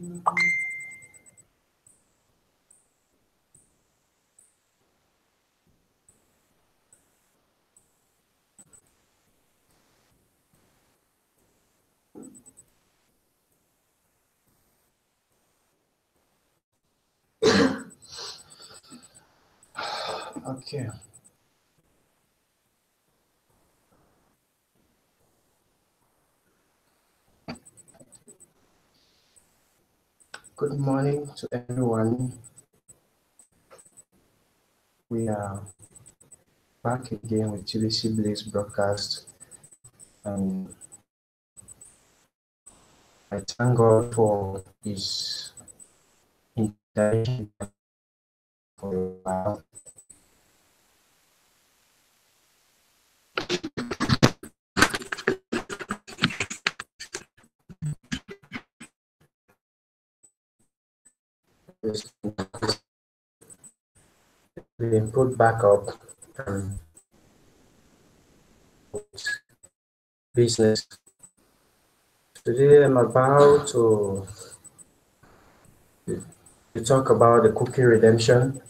Okay. Good morning to everyone. We are back again with TBC Blaze broadcast, and I thank God for His intervention for a while. It's been put back up and business. Today I'm about to talk about the cookie redemption.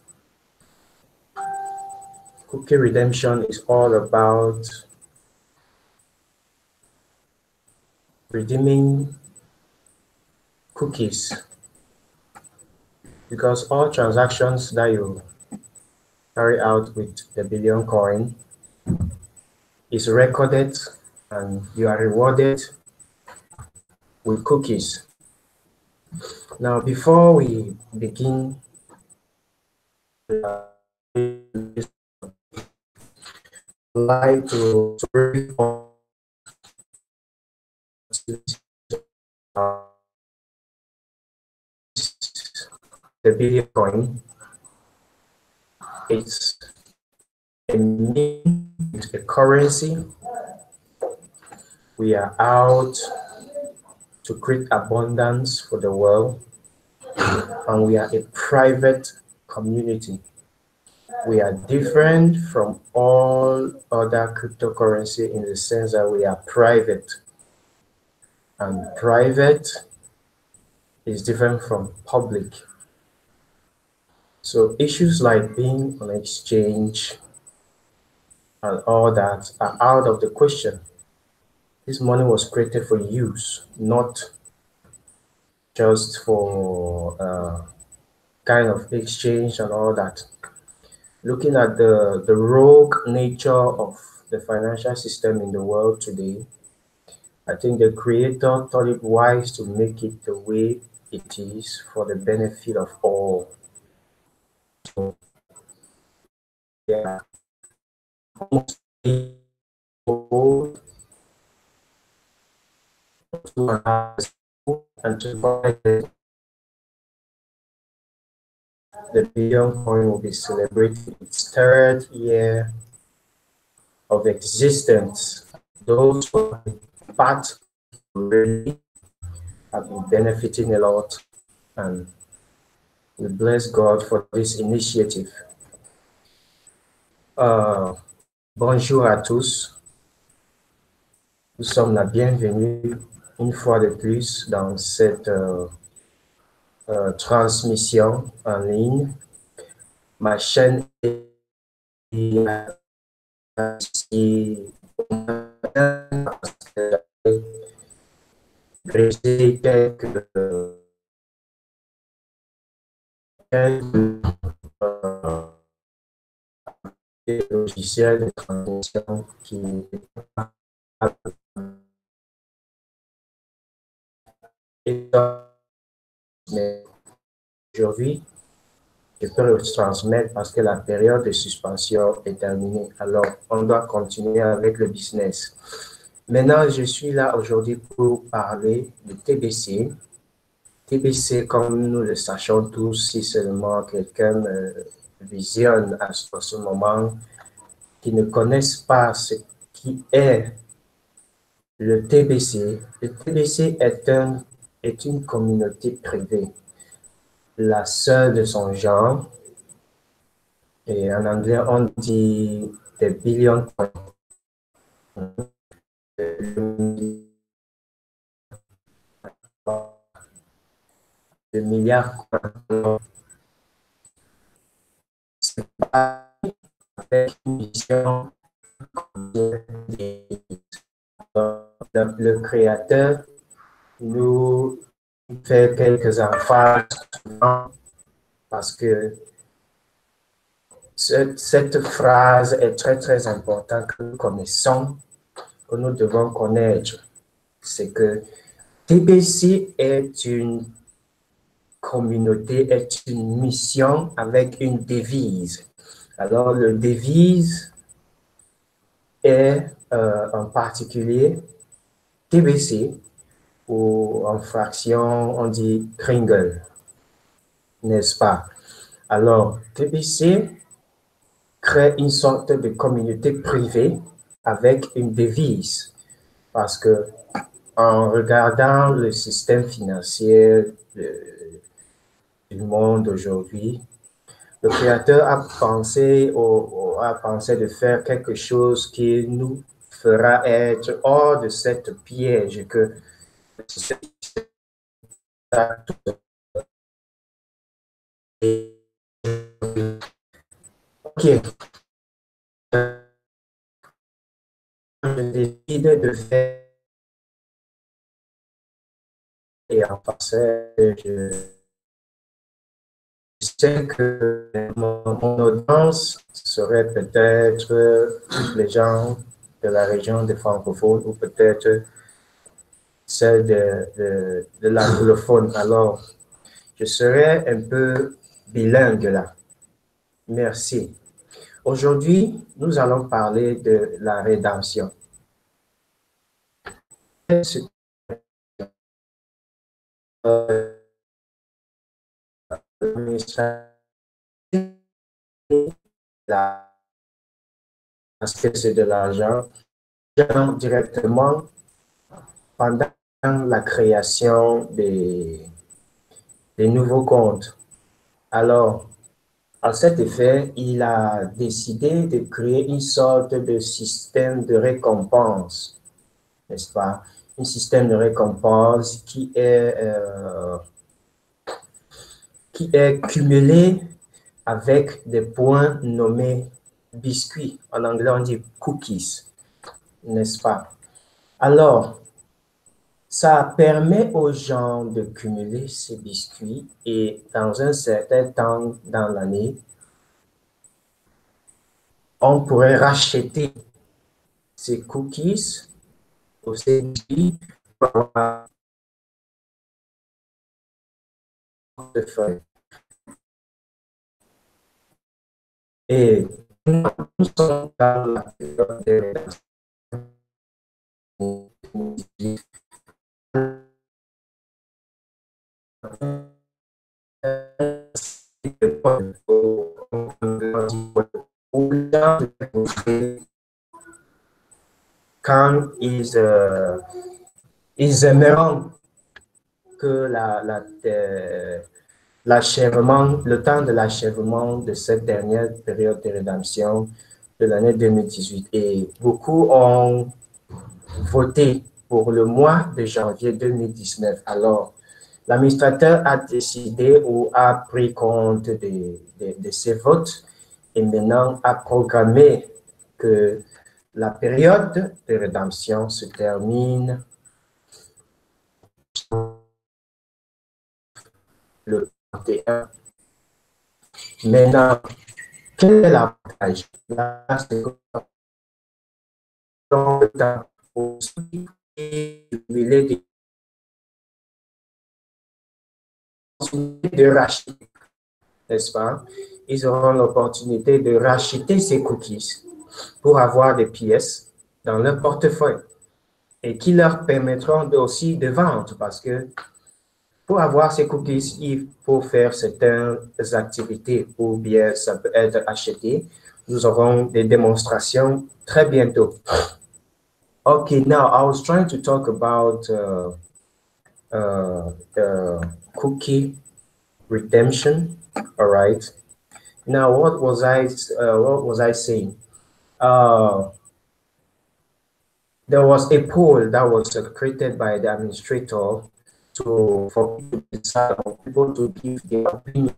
Cookie redemption is all about redeeming cookies, because all transactions that you carry out with the Billion coin is recorded and you are rewarded with cookies. Now, before we begin, I'd like to brief on the Billion coin. It's a currency. We are out to create abundance for the world, and we are a private community. We are different from all other cryptocurrency in the sense that we are private, and private is different from public. So issues like being on exchange and all that are out of the question. This money was created for use, not just for kind of exchange and all that. Looking at the rogue nature of the financial system in the world today, I think the creator thought it wise to make it the way it is for the benefit of all. So, yeah, almost old, 2.5 and to buy the Billion coin will be celebrating its third year of existence. Those who are part really have been benefiting a lot, and we bless God for this initiative. Bonjour à tous. Nous sommes la bienvenue une fois de plus dans cette transmission en ligne. Ma chaîne est logiciels de transmission qui mais aujourd'hui, je peux le transmettre parce que la période de suspension est terminée. Alors, on doit continuer avec le business. Maintenant, je suis là aujourd'hui pour parler de TBC. TBC, comme nous le sachons tous, si seulement quelqu'un visionne à ce moment, qui ne connaissent pas ce qui est le TBC est une communauté privée, la seule de son genre, et en anglais on dit des billion coins. de milliards. C'est pas avec une mission. Le créateur nous fait quelques emphases parce que cette phrase est très, très importante que nous connaissons, que nous devons connaître. C'est que TBC est une communauté, est une mission avec une devise. Alors, le devise est en particulier TBC, ou en fraction, on dit Kringle, n'est-ce pas? Alors, TBC crée une sorte de communauté privée avec une devise, parce que en regardant le système financier du monde aujourd'hui, le créateur a pensé de faire quelque chose qui nous fera être hors de cette piège que ok, je décide de faire et en passant, je sais que mon audience serait peut-être les gens de la région des francophones ou peut-être celle de l'anglophone. Alors, je serai un peu bilingue là. Merci. Aujourd'hui, nous allons parler de la rédemption. Parce que c'est de l'argent directement pendant la création des nouveaux comptes. Alors, à cet effet, il a décidé de créer une sorte de système de récompense, n'est-ce pas? Un système de récompense qui est cumulé avec des points nommés biscuits. En anglais, on dit cookies, n'est-ce pas? Alors, ça permet aux gens de cumuler ces biscuits et dans un certain temps dans l'année, on pourrait racheter ces cookies ou ces biscuits pour avoir de feuilles. Et nous sommes dans la période de quand ils aimeront que l'achèvement, le temps de l'achèvement de cette dernière période de rédemption de l'année 2018. Et beaucoup ont voté pour le mois de janvier 2019. Alors, l'administrateur a décidé ou a pris compte de ces votes et maintenant a programmé que la période de rédemption se termine le 31. Maintenant, quel est l'avantage? Là, c'est de racheter, n'est-ce pas? Ils auront l'opportunité de racheter ces cookies pour avoir des pièces dans leur portefeuille et qui leur permettront aussi de vendre parce que pour avoir ces cookies, il faut faire certaines activités ou bien ça peut être acheté. Nous aurons des démonstrations très bientôt. Okay, now I was trying to talk about cookie redemption. All right. Now, what was I saying? There was a poll that was created by the administrator for people to decide, for people to give their opinion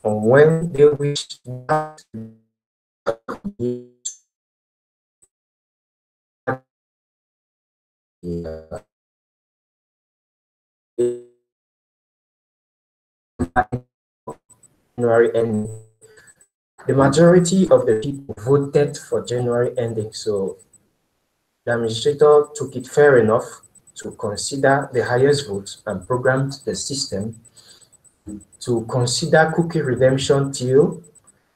on when they wish that January ending. The majority of the people voted for January ending, so the administrator took it fair enough to consider the highest votes and programmed the system to consider cookie redemption till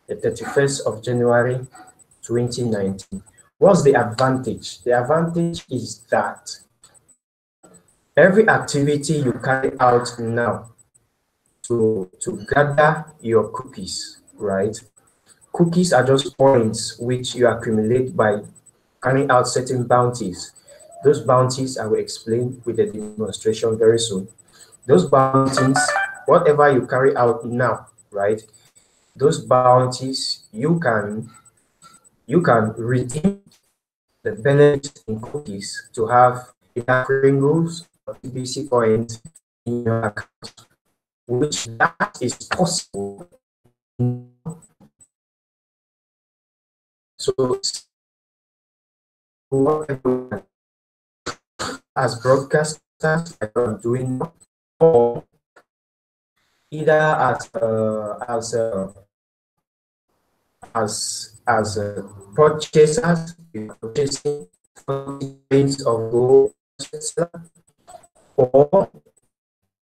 the 31st of January 2019. What's the advantage? The advantage is that every activity you carry out now to gather your cookies, right? Cookies are just points which you accumulate by carrying out certain bounties. Those bounties I will explain with the demonstration very soon. Those bounties, whatever you carry out now, right? Those bounties you can redeem the benefits in cookies to have either Pringles or TBC points in your account, which that is possible. So as broadcasters, like I'm doing, or either as purchasers, purchasing points of gold, or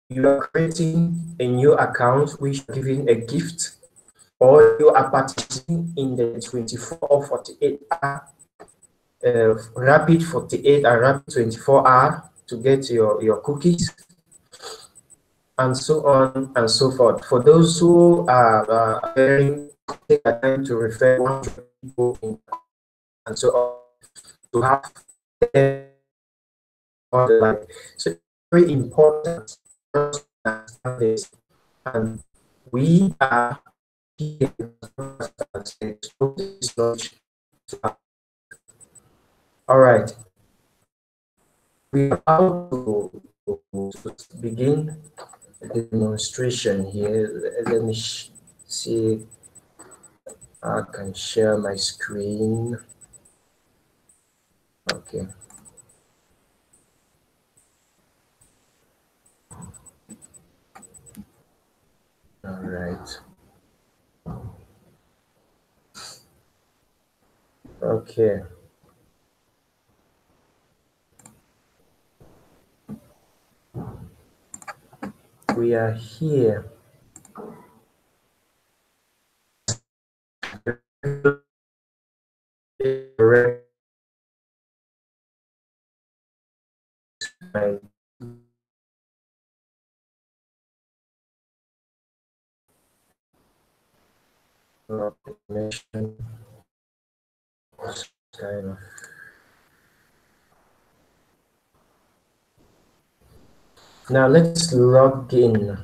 you are creating a new account which is giving a gift, or you are participating in the 24 or 48 hour rapid 48 and rapid 24 hour to get your cookies, and so on and so forth. For those who are take the time to refer 100 people and so on to have all the life. So it's very important to understand this, and we are here to expose this knowledge. All right, we are about to begin the demonstration here. Let me see. I can share my screen. Okay. All right. Okay. We are here. Kind of. Now let's log in.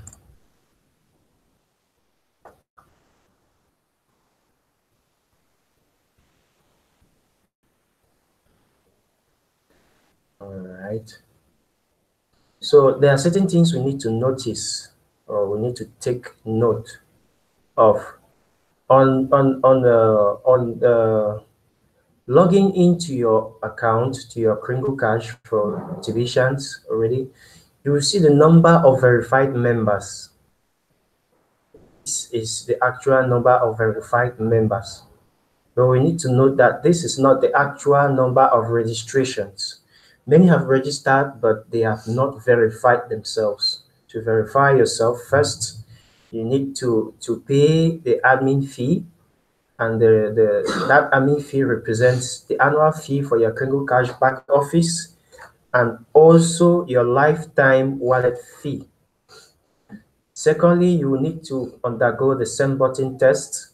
All right. So there are certain things we need to notice, or we need to take note of on logging into your account, to your Kringle Cash for exhibitions already. You will see the number of verified members. This is the actual number of verified members. But we need to note that this is not the actual number of registrations. Many have registered, but they have not verified themselves. To verify yourself, first, you need to pay the admin fee, and that admin fee represents the annual fee for your Kringle Cash back office and also your lifetime wallet fee. Secondly, you will need to undergo the send button test.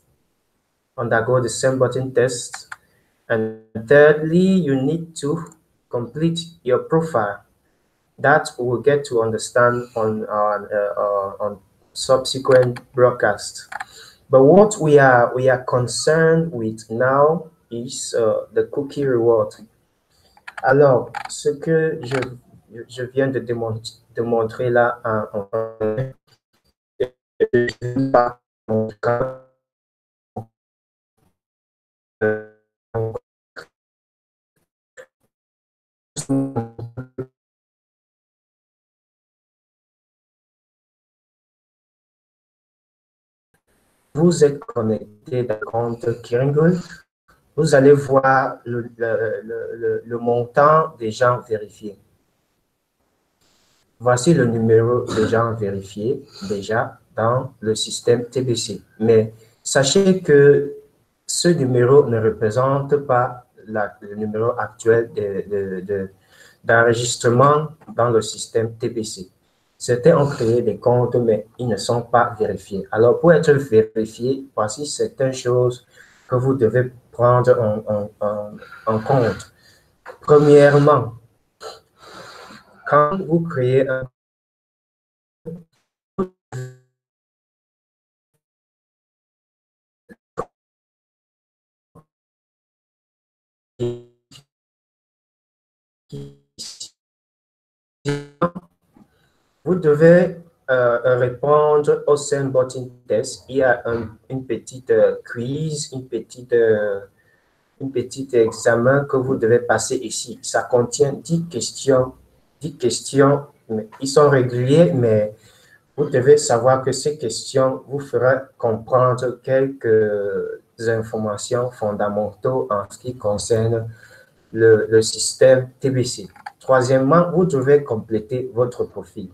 And thirdly, you need to complete your profile. That we'll get to understand on subsequent broadcasts. But what we are concerned with now is the cookie reward. Alors, ce que je viens de te montrer là en cas, vous êtes connecté dans le compte Kringle, vous allez voir le montant des gens vérifiés. Voici le numéro des gens vérifiés déjà dans le système TBC. Mais sachez que ce numéro ne représente pas le numéro actuel d'enregistrement dans le système TBC. Certains ont créé des comptes, mais ils ne sont pas vérifiés. Alors, pour être vérifié, voici certaines choses que vous devez prendre en compte. Premièrement, quand vous créez un vous devez répondre au Sandboxing Test. Il y a une petite quiz, une petite examen que vous devez passer ici. Ça contient 10 questions. 10 questions, ils sont réguliers, mais vous devez savoir que ces questions vous feront comprendre quelques informations fondamentales en ce qui concerne le système TBC. Troisièmement, vous devez compléter votre profil.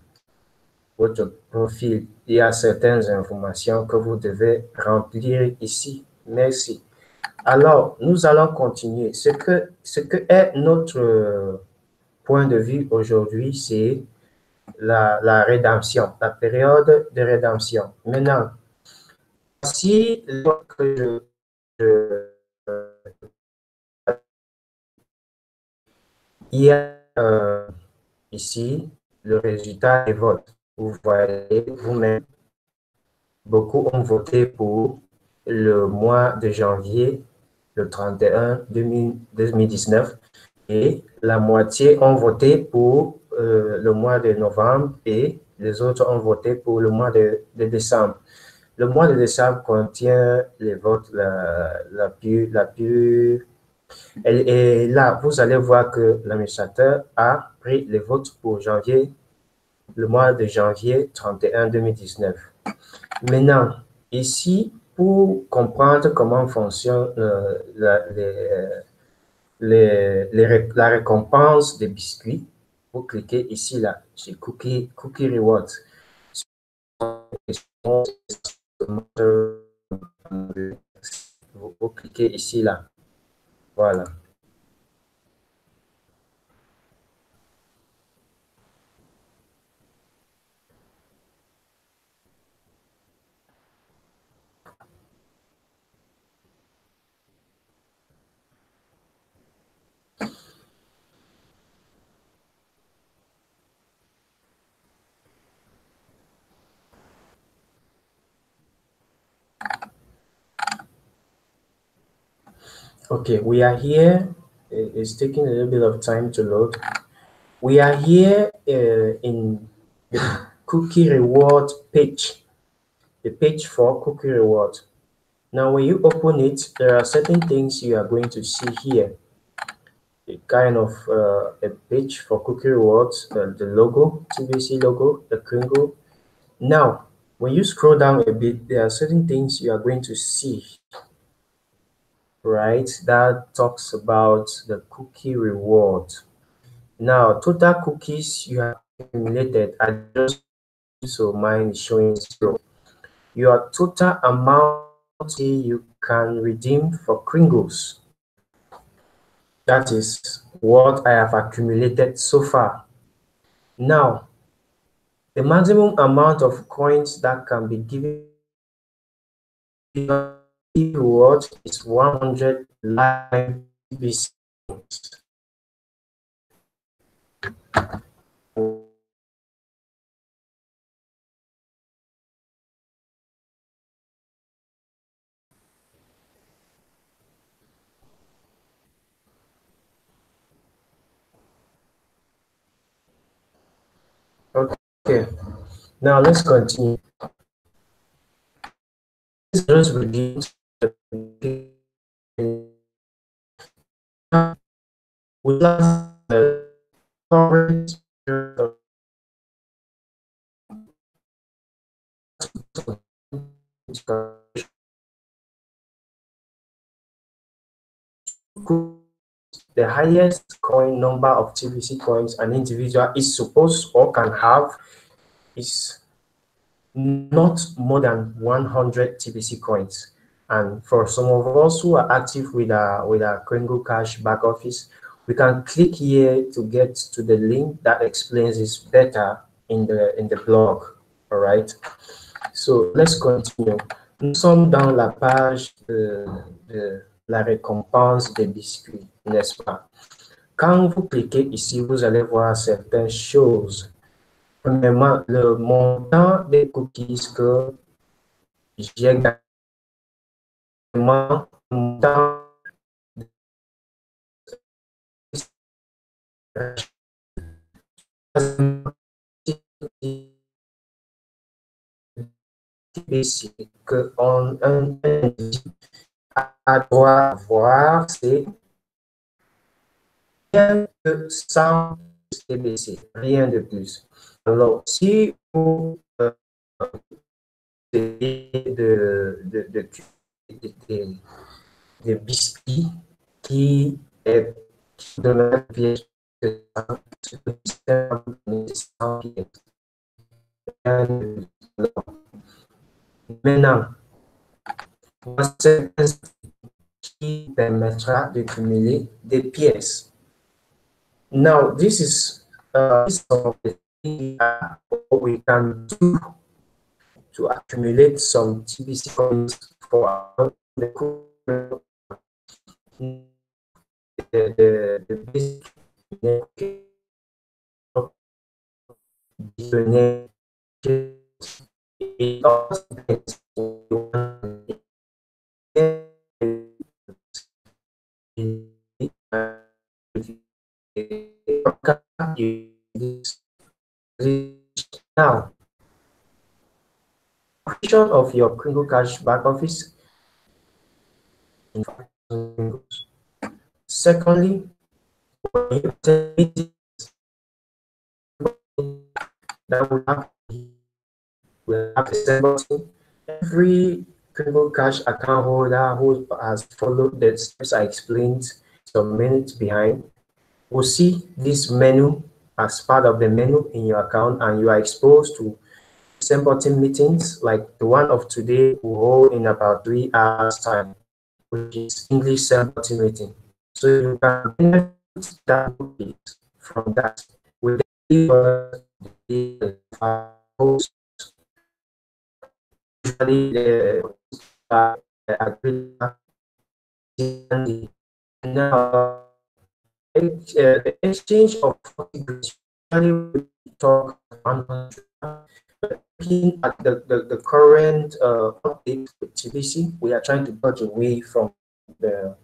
Votre profil, il y a certaines informations que vous devez remplir ici. Merci. Alors, nous allons continuer. Ce que est notre point de vue aujourd'hui, c'est la rédemption, la période de rédemption. Maintenant, si il y a ici le résultat des votes. Vous voyez vous-même, beaucoup ont voté pour le mois de janvier, le 31 2019, et la moitié ont voté pour le mois de novembre et les autres ont voté pour le mois de décembre. Le mois de décembre contient les votes la plus. Et là, vous allez voir que l'administrateur a pris les votes pour janvier, le mois de janvier 31 2019. Maintenant, ici, pour comprendre comment fonctionne la récompense des biscuits, vous cliquez ici, là, chez Cookie Rewards. Vous cliquez ici, là. Voilà. Okay, we are here. It's taking a little bit of time to load. We are here in the cookie reward page, the page for cookie reward. Now, when you open it, there are certain things you are going to see here. A kind of a page for cookie rewards, the logo, TBC logo, the Kringle. Now, when you scroll down a bit, there are certain things you are going to see, right? That talks about the cookie reward. Now, total cookies you have accumulated, I just so mine is showing 0. Your total amount you can redeem for Kringles. That is what I have accumulated so far. Now, the maximum amount of coins that can be given reward is 100 live TBC. Okay. Okay, now let's continue. Let's just begin with the current the highest coin number of TBC coins an individual is supposed or can have is not more than 100 TBC coins. And for some of us who are active with our Kringle Cash back office, we can click here to get to the link that explains this better in the blog. All right. So let's continue. Nous sommes dans la page de la récompense des biscuits, n'est-ce pas? Quand vous cliquez ici, vous allez voir certaines choses. Premièrement, le montant des cookies que j'ai gagné, le montant qu'on doit voir, c'est rien que 100 TBC, rien de plus. Alors, si vous de biscuits qui est de la pièce maintenant, qui permettra de cumuler des pièces. Now, this is some of the things what we can do to accumulate some TBC coins for the basic now, creation of your Kringle Cash back office. Secondly, that will have a send button. Every Kringle Cash account holder who has followed the steps I explained some minutes behind will see this menu as part of the menu in your account, and you are exposed to send button meetings like the one of today will hold in about 3 hours time, which is English send button meeting. So you can benefit that from that with the post usually now the exchange of usually talk looking at the current update with TBC, we are trying to budge away from the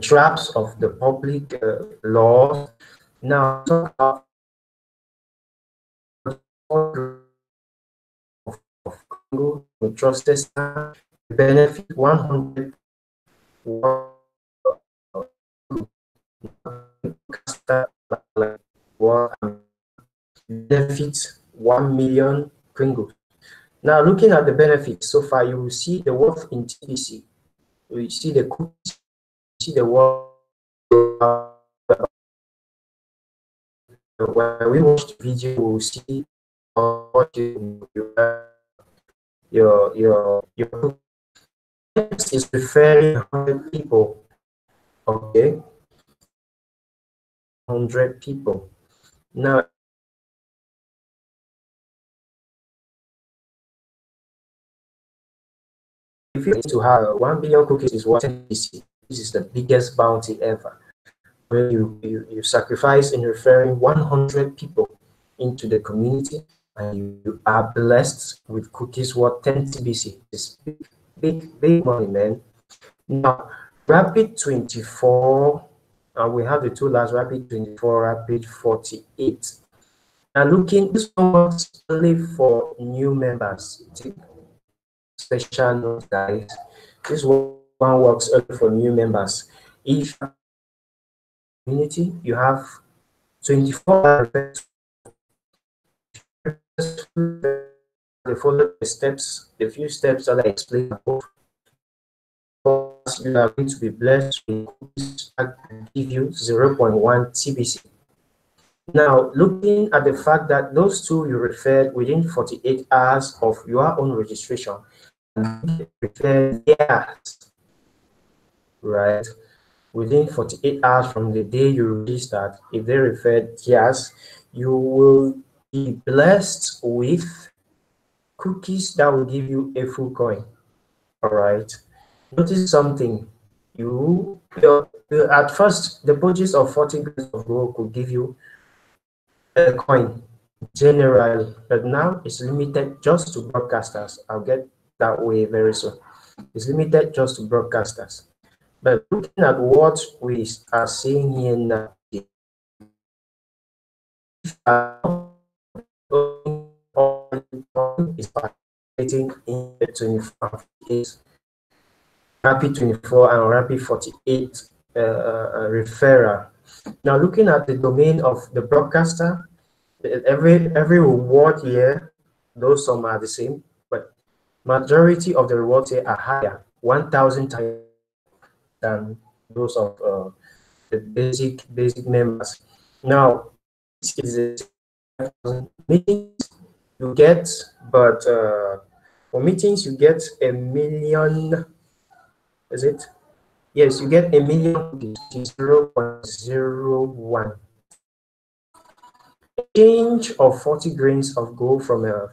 traps of the public laws. Now, talk about Congo, the trusted benefit 100 benefits 1 million Kringles. Now, looking at the benefits so far, you will see the worth in TBC. You see the cookies, you see the worth. When we watch the video, we will see your is referring 100 people. Okay, 100 people. Now, if you need to have 1 billion cookies is what TBC. This is the biggest bounty ever. When you sacrifice in referring 100 people into the community, and you are blessed with cookies worth 10 TBC. It's big money, man. Now, Rapid 24 We have the two last, Rapid 24, Rapid 48. Now looking, this one works only for new members. Special note, guys. This one works only for new members. If community, you have 24 they follow the steps, the few steps that I explained above. You are going to be blessed with cookies that give you 0.1 TBC. Now, looking at the fact that those two you referred within 48 hours of your own registration, referred years, right? Within 48 hours from the day you registered, if they referred years, you will be blessed with cookies that will give you a full coin. All right. Notice something. At first, the purchase of 40 grams of gold could give you a coin generally, but now it's limited just to broadcasters. I'll get that way very soon. It's limited just to broadcasters. But looking at what we are seeing here now, is participating in the 24 Rapid 24 and Rapid 48 referral. Now, looking at the domain of the broadcaster, every reward here, those some are the same, but majority of the rewards here are higher, 1,000 times than those of the basic members. Now, this is meetings you get, but for meetings you get 1,000,000. Is it? Yes, you get 1,000,000, 0.01. Change of 40 grains of gold from a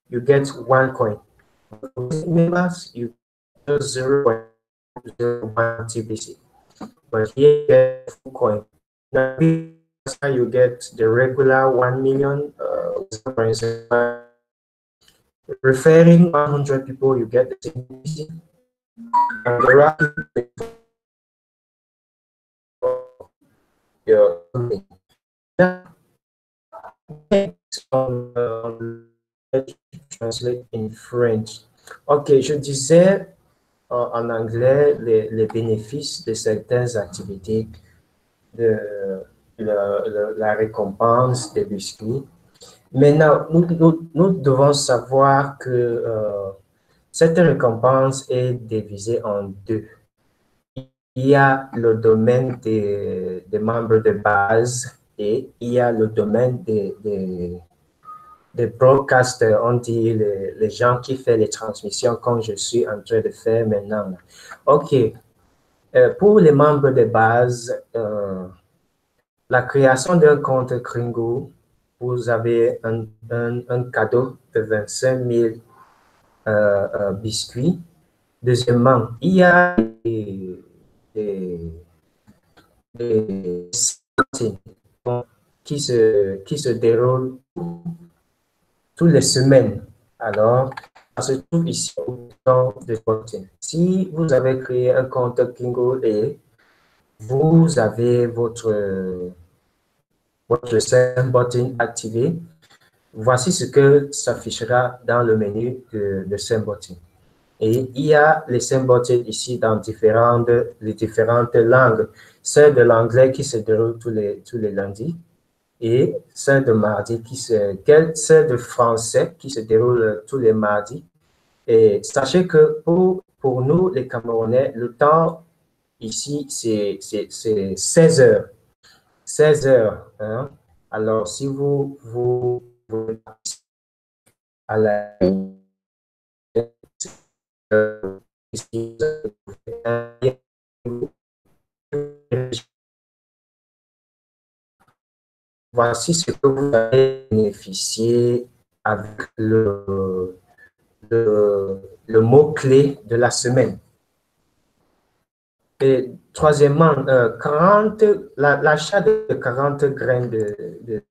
you get 1 coin. Members, you get 0.01 TBC. But here you get full coin. Now you get the regular 1,000,000. Referring 100 people, you get the same TBC. And the rapid translate in French. Ok, je disais en anglais les bénéfices de certaines activités, de la récompense des biscuits. Maintenant, nous devons savoir que cette récompense est divisée en deux. Il y a le domaine des membres de base et il y a le domaine des broadcasters, on dit les gens qui font les transmissions comme je suis en train de faire maintenant. OK. Pour les membres de base, la création d'un compte Kringo, vous avez un cadeau de 25 000 biscuits. Deuxièmement, il y a des qui se déroulent toutes les semaines. Alors, ça se trouve ici au temps de voting. Si vous avez créé un compte Kingo et vous avez votre send button activé, voici ce que s'affichera dans le menu de send button. Et il y a les send buttons ici dans les différentes langues. Celle de l'anglais qui se déroule tous les lundis et celle de mardi celle de français qui se déroule tous les mardis. Et sachez que pour nous, les Camerounais, le temps ici, c'est 16 heures. 16 heures. Hein? Alors, si vous à la voici ce que vous allez bénéficier avec le mot-clé de la semaine. Et troisièmement, l'achat de 40 graines de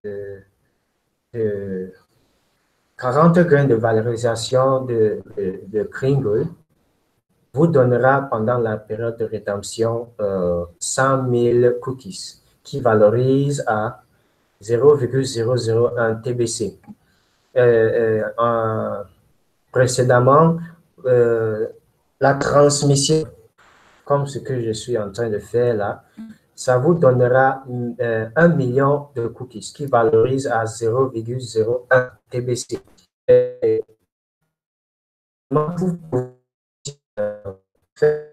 40 graines de valorisation de Kringle vous donnera pendant la période de rédemption 100 000 cookies qui valorisent à 0,001 TBC. Précédemment, la transmission, comme ce que je suis en train de faire là, ça vous donnera 1 million de cookies qui valorisent à 0,01 TBC. Vous pouvez faire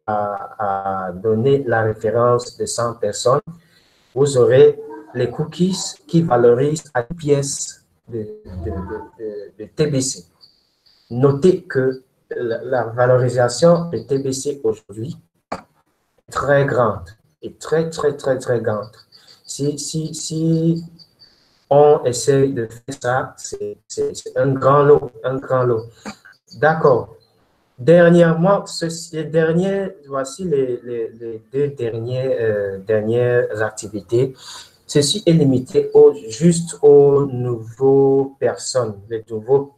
à donner la référence de 100 personnes, vous aurez les cookies qui valorisent à une pièce de TBC. Notez que la valorisation de TBC aujourd'hui est très grande, et très grande. Si on essaie de faire ça, c'est un grand lot, D'accord. Dernièrement, voici les deux dernières activités. Ceci est limité juste aux nouveaux personnes, les nouveaux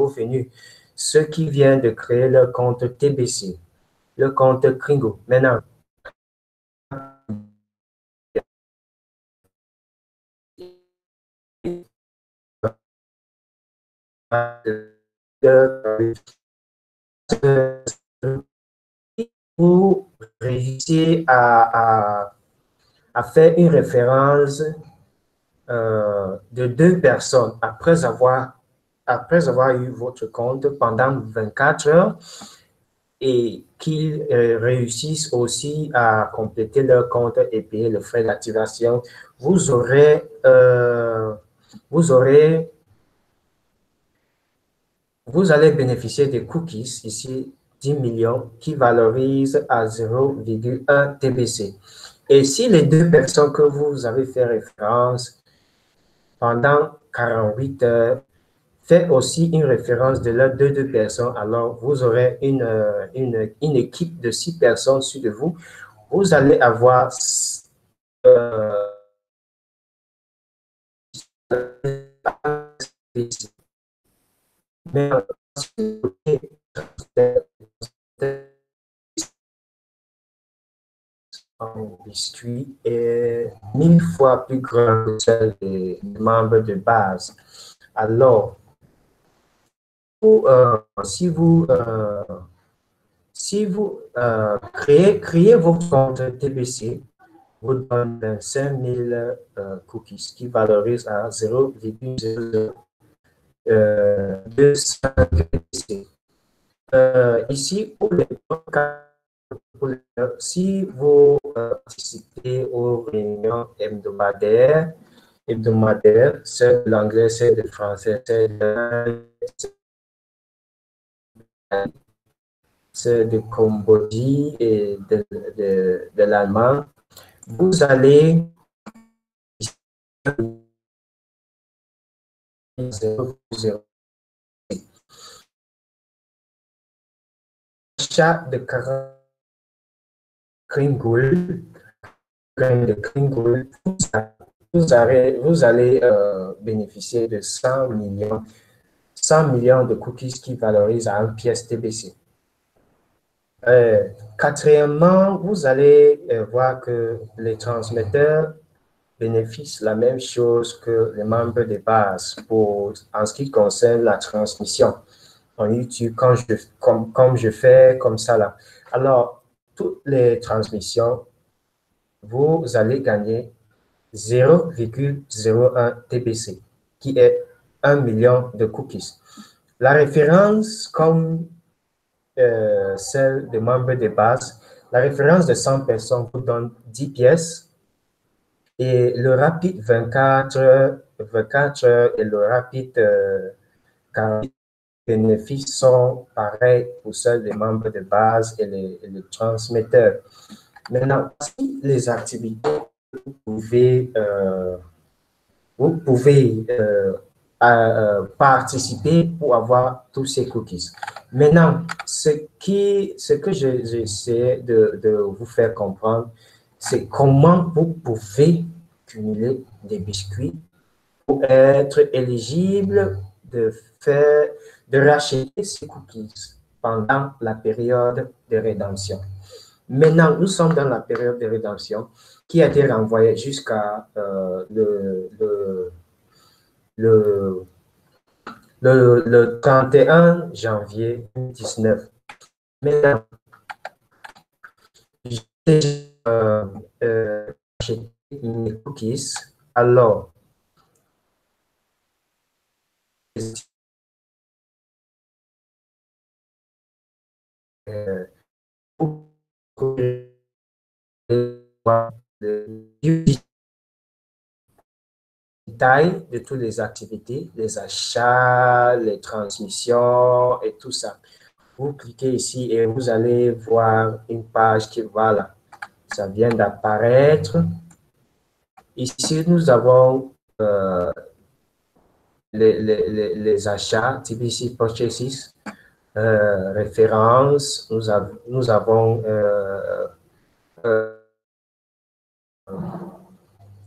venus, ceux qui viennent de créer leur compte TBC, le compte Kringo. Maintenant, vous réussissez à faire une référence de 2 personnes après avoir eu votre compte pendant 24 heures et qu'ils réussissent aussi à compléter leur compte et payer le frais d'activation, vous aurez, vous allez bénéficier des cookies ici, 10 millions, qui valorisent à 0,1 TBC. Et si les 2 personnes que vous avez fait référence pendant 48 heures fait aussi une référence de l'un de 2 personnes, alors vous aurez une équipe de 6 personnes sur de vous. Vous allez avoir mais en biscuit est 1000 fois plus grand que celle des membres de base. Alors, si vous créez votre compte TBC, vous donne 5000 cookies qui valorisent à 0,025 TBC. Ici, si vous participez aux réunions hebdomadaires, c'est de l'anglais, c'est de français, c'est de Cambodgie et de l'allemand, vous allez chat de Kringle, vous allez bénéficier de 100 millions de cookies qui valorisent à 1 pièce TBC. Quatrièmement, vous allez voir que les transmetteurs bénéficient la même chose que les membres de base en ce qui concerne la transmission en YouTube, comme je fais comme ça là. Alors, toutes les transmissions, vous allez gagner 0,01 TBC, qui est 1 million de cookies. La référence, comme celle des membres de base, la référence de 100 personnes vous donne 10 pièces et le rapide 24 heures et le rapide 40 bénéfices sont pareils pour ceux des membres de base et les transmetteurs. Maintenant, si les activités, vous pouvez participer pour avoir tous ces cookies. Maintenant, ce que j'essaie de vous faire comprendre, c'est comment vous pouvez accumuler des biscuits pour être éligible de racheter ces cookies pendant la période de rédemption. Maintenant, nous sommes dans la période de rédemption qui a été renvoyée jusqu'à le 31 janvier 2019. Maintenant, j'ai acheté mes cookies. Alors, le détail de toutes les activités, les achats, les transmissions et tout ça. Vous cliquez ici et vous allez voir une page qui, voilà, ça vient d'apparaître. Ici, nous avons les achats, TBC Purchases, références, nous avons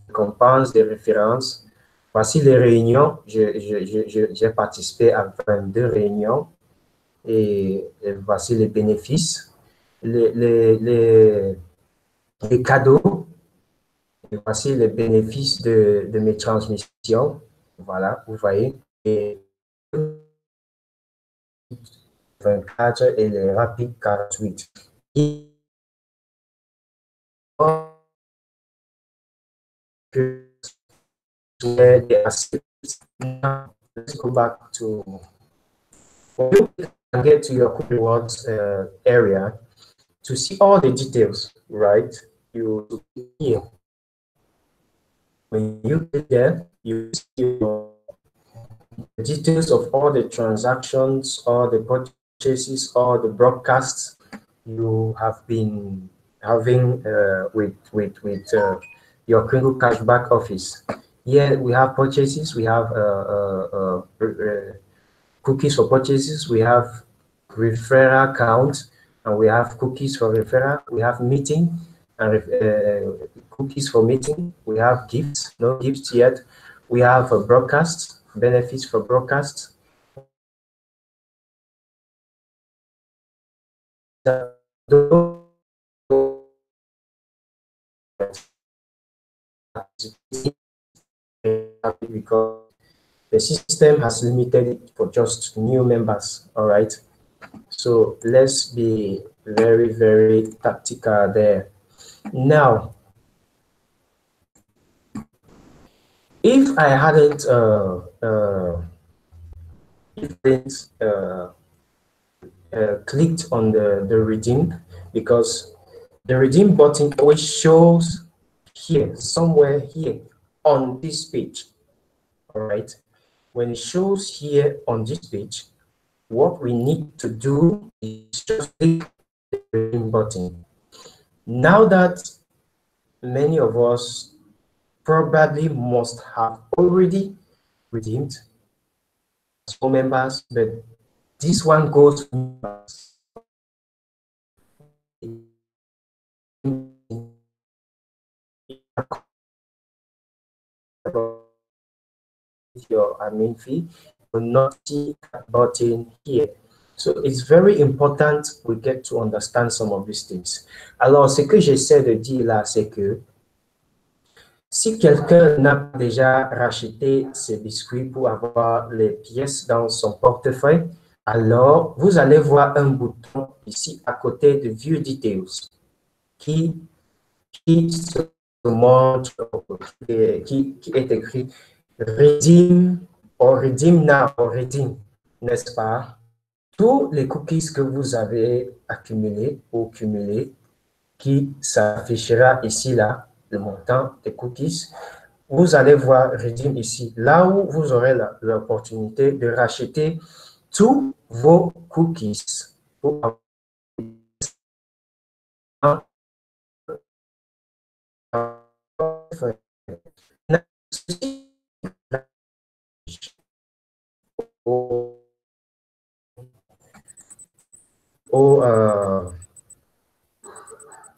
récompenses des références. Voici les réunions. J'ai participé à 22 réunions et voici les bénéfices, les cadeaux. Et voici les bénéfices de mes transmissions. Voilà, vous voyez. Et 24 et les rapides 48. Et que let's go back to when you get to your rewards area to see all the details, right? You here. When you get there, you see the details of all the transactions, all the purchases, all the broadcasts you have been having with your Kringle Cashback office. Here we have purchases, we have cookies for purchases, we have referral count, and we have cookies for referral, we have meeting, and cookies for meeting, we have gifts, no gifts yet, we have a broadcast, benefits for broadcast. Because the system has limited it for just new members, all right? So let's be very, very tactical there. Now, if I hadn't clicked on the redeem, because the redeem button always shows here, somewhere here on this page, all right? When it shows here on this page, what we need to do is just click the redeem button. Now that many of us probably must have already redeemed as members, but this one goes to members. Your admin fee, will not see that button here. So it's very important we get to understand some of these things. Alors, ce que j'essaie de dire là, c'est que si quelqu'un n'a pas déjà racheté ses biscuits pour avoir les pièces dans son portefeuille, alors vous allez voir un bouton ici à côté de View Details qui se montre, qui est écrit Redeem or Redeem Now or Redeem, n'est-ce pas? Tous les cookies que vous avez accumulés ou cumulés, qui s'affichera ici, là, le montant des cookies, vous allez voir Redeem ici, là où vous aurez l'opportunité de racheter tous vos cookies pour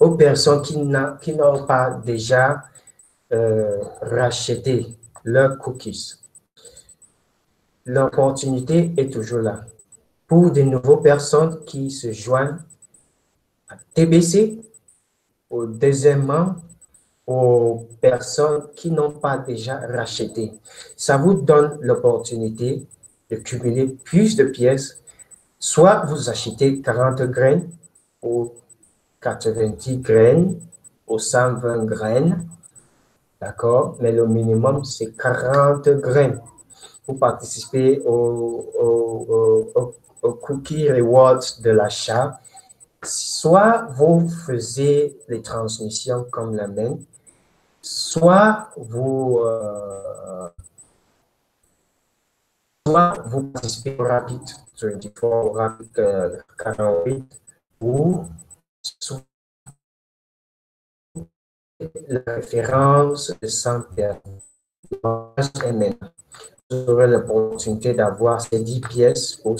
aux personnes qui n'ont pas déjà racheter leurs cookies. L'opportunité est toujours là. Pour de nouvelles personnes qui se joignent à TBC, ou deuxièmement, aux personnes qui n'ont pas déjà racheté. Ça vous donne l'opportunité de cumuler plus de pièces. Soit vous achetez 40 graines ou 90 graines ou 120 graines, d'accord? Mais le minimum, c'est 40 graines pour participer au Cookie Rewards de l'achat. Soit vous faisiez les transmissions comme la mienne, soit vous participez au Rapid 24, au Rapid 48, ou soit la référence de santé. Vous aurez l'opportunité d'avoir ces 10 pièces, ou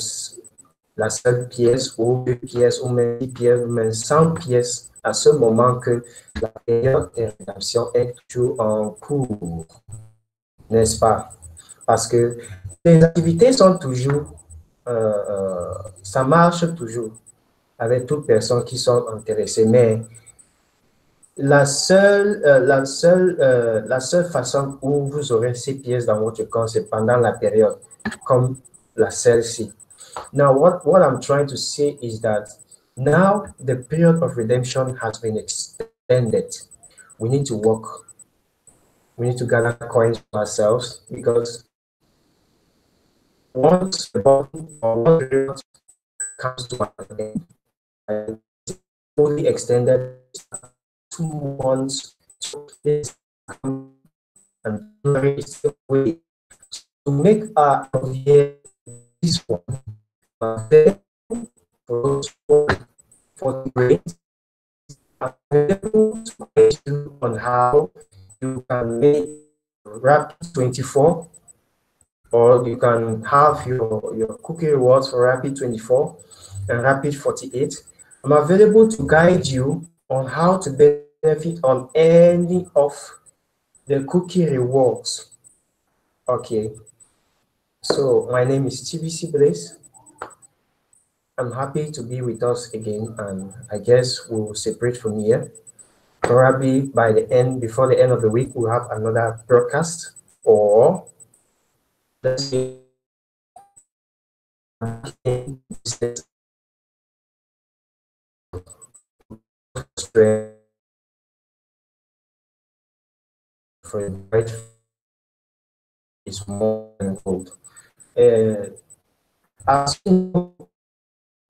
la seule pièce, ou 2 pièces, ou même 10 pièces, ou même 100 pièces, à ce moment que la période de rédemption est toujours en cours, n'est-ce pas? Parce que les activités sont toujours, ça marche toujours avec toutes personnes qui sont intéressées, mais la seule façon où vous aurez ces pièces dans votre compte, c'est pendant la période, comme la celle-ci. Now, what I'm trying to say is that now the period of redemption has been extended. We need to work. We need to gather coins for ourselves because once the bottom or one period comes to an end, and fully extended 2 months, this and very way to make our year this one. But then for those 40 grades, available on how you can make Rapid 24, or you can have your cookie rewards for Rapid 24 and Rapid 48. I'm available to guide you on how to benefit on any of the cookie rewards. Okay, so my name is TBC Blaze. I'm happy to be with us again, and I guess we'll separate from here. Probably before the end of the week, we'll have another broadcast, or let's say for the right is more than gold. Nous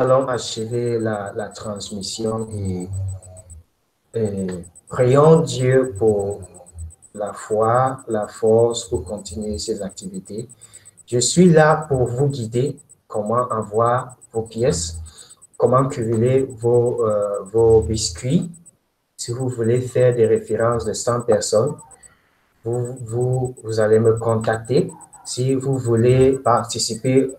allons achever la transmission et prions Dieu pour la foi, la force pour continuer ces activités. Je suis là pour vous guider comment avoir vos pièces, comment cumuler vos biscuits. Si vous voulez faire des références de 100 personnes, vous allez me contacter. Si vous voulez participer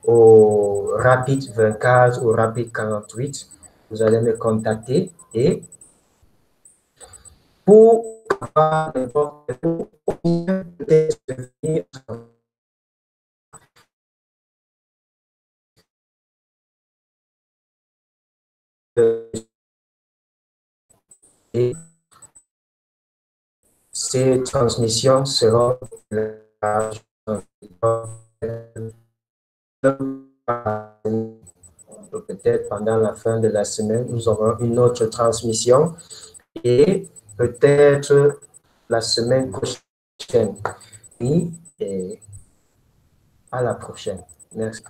au Rapid 24 ou Rapid 48, vous allez me contacter, et pour avoir et ces transmissions seront peut-être pendant la fin de la semaine, nous aurons une autre transmission, et peut-être la semaine prochaine. Et à la prochaine. Merci.